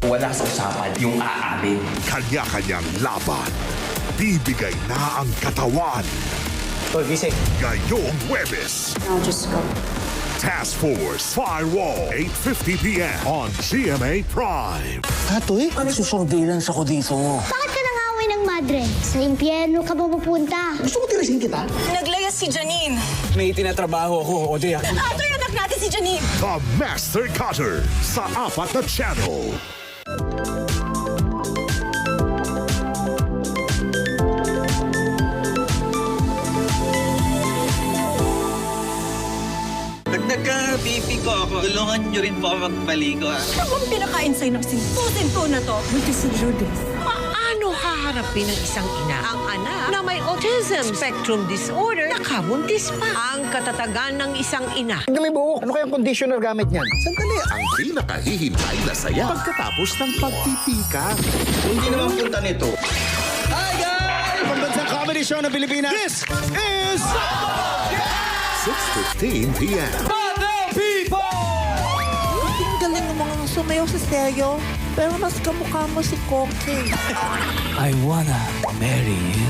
Wala sa usapan yung aamin. Kanya-kanyang laban. Bibigay na ang katawan. Gising. Ngayong Huwebes, I'll just go. Task Force Firewall, 8:50 p.m. on GMA Prime. Atoy, nagsusurveillance ako dito. Bakit ka nangaway ng madre? Sa impyerno ka ba pupunta? Gusto mo tirisin kita? Naglayas si Janine. May tinatrabaho ako, Odea. Atoy, anak natin si Janine. The Master Cutter sa 4 na channel. Nagka-BP ko ako. Tulungan niyo rin po ako magpaligo. Ano bang pinakain sa'yo ng sinto na to? Buntis si Judith. Paano haharapin ng isang ina ang anak na may autism spectrum disorder nakabuntis pa? Ang katatagan ng isang ina. Galing buhok. Ano kayang conditioner gamit niyan? Sandali, ang pinakahihintay na saya pagkatapos ng pagpipika. Hindi naman punta nito. Pambansang comedy show ng Pilipinas. This is 6:15 p.m. Ang galing ng mga sumayaw sa stereo, pero mas kamukha mo si Koki. I wanna marry you.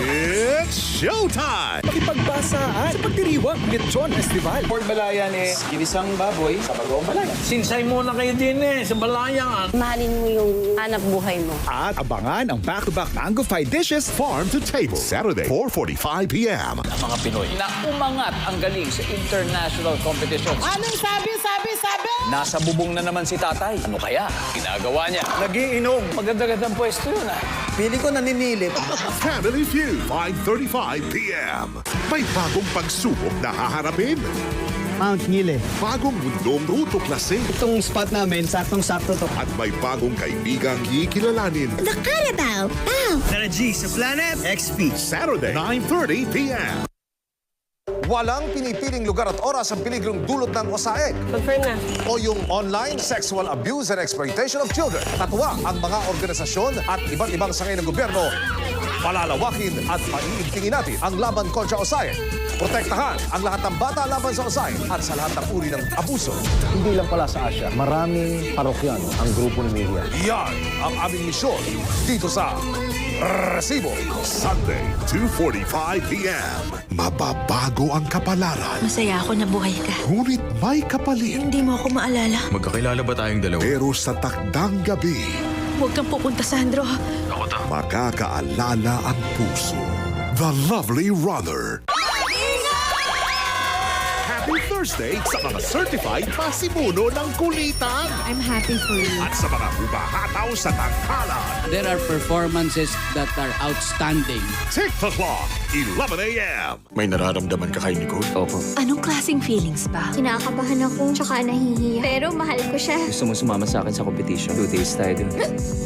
It's showtime! Pakipagbasaan sa pagdiriwang Lechon Festival. Port Balayan ginisang baboy sa Bagong Balayan. Sinsay muna kayo din sa Balayan. Mahalin mo yung hanap buhay mo. At abangan ang back-to-back Mango Pie dishes. Farm to Table, Saturday, 4:45 p.m. Ang mga Pinoy na umangat ang galing sa international competitions. Anong sabi? Nasa bubong na naman si tatay. Ano kaya ginagawa niya? Nagiinom. Maganda-gandang pwesto yun Pili ko naninilip. Family Feud, 5:35 p.m. May bagong pagsubok na haharapin. Mount Nile. Bagong mundong tutuklasin. Itong spot namin, saktong-sakto to. At may bagong kaibigang kikilalanin. The Carabao. Ow! Tara G, sa Planet XP. Saturday, 9:30 p.m. Walang pinipiling lugar at oras ang peligrong dulot ng OSAEC Confirm na. o yung online sexual abuse and exploitation of children. Katuwa ang mga organisasyon at iba't ibang sangay ng gobyerno. Palalawakin at paiigtingin natin ang laban kontra OSAEC. Protektahan ang lahat ng bata laban sa OSAEC at sa lahat ng uri ng abuso. Hindi lang pala sa Asia, maraming parokyano ang grupo ni Miriam. Yan ang aming misyon dito sa Resibo. Sunday, 2:45 p.m. Mababago ang kapalaran. Masaya ako na buhay ka. Ngunit may kapalit. Hindi mo ako maalala. Magkakilala ba tayong dalawa? Pero sa takdang gabi, Huwag kang pupunta, Sandro. makakaalala ang puso. The Lovely Runner. Happy Thursday sa mga certified pasimuno ng kulitan. I'm happy for you. At sa mga humahataw sa tangkalan. There are performances that are outstanding. Tick the clock, 11 a.m. May nararamdaman ka kay Nicole? Opo. Anong klaseng feelings ba? Kinakabahan ako, tsaka nahihiya. Pero mahal ko siya. Gusto mo sumama sa akin sa competition? 2 days tayo dun.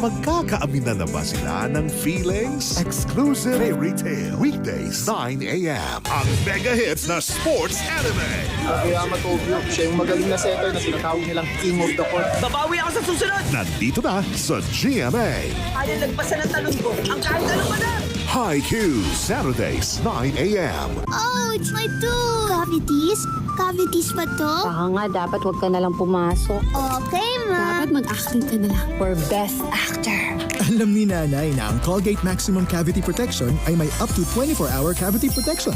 Magkakaaminan na ba sila ng feelings? Exclusive Fairy Tale. Weekdays, 9 a.m. Ang mega hits na sports anime. Akiyama Tokyo, siya yung magaling na setter na sinatawag nilang King of the Court. Babawi ako sa susunod! Nandito na sa GMA. Ayaw nagpasa ng talon ko. Ang kahit ano pa na. Haiku, Saturdays, 9 a.m. Oh, it's my tooth! Cavities? Cavities ba to? Baka nga, dapat huwag ka na lang pumasok. Okay, ma. Dapat mag-acting ka na lang. For best actor. Alam ni nanay na ang Colgate Maximum Cavity Protection ay may up to 24-hour cavity protection.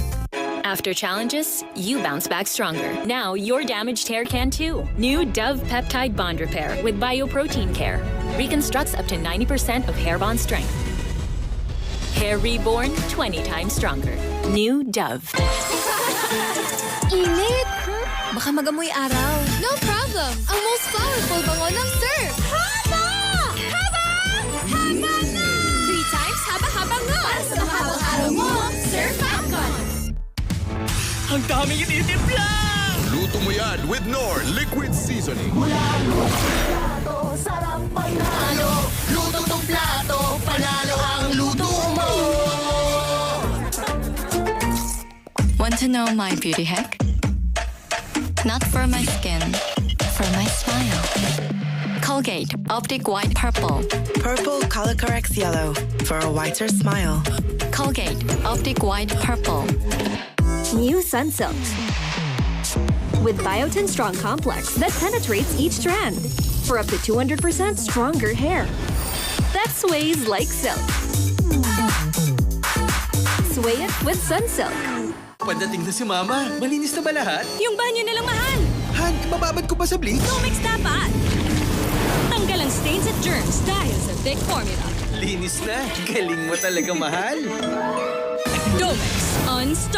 After challenges, you bounce back stronger. Now, your damaged hair can too. New Dove Peptide Bond Repair with Bioprotein Care. Reconstructs up to 90% of hair bond strength. Hair reborn 20 times stronger. New Dove. Init! Baka magamoy araw. No problem! Ang most powerful bango ng surf! Haba! Haba! Haba na! 3 times haba-haba nga! Para sa mahabang araw mo, Surf Falcon! Ang daming ititimpla! Luto mo yan with Knorr Liquid Seasoning. Luto tong plato, panalo ang luto mo! Want to know my beauty hack? Not for my skin, for my smile. Colgate Optic White Purple. Purple color corrects yellow for a whiter smile. Colgate Optic White Purple. New Sunsilk. with Biotin Strong Complex that penetrates each strand for up to 200% stronger hair. That sways like silk. Sway it with Sunsilk. Pagdating na si Mama, malinis na ba lahat? Yung banyo na lang, mahal! Han, mababad ko pa sa bleach? Comex dapat! Tanggal ang stains at germs dahil sa Vic Formula. Linis na. Galing mo talaga, mahal. Domex, unstop!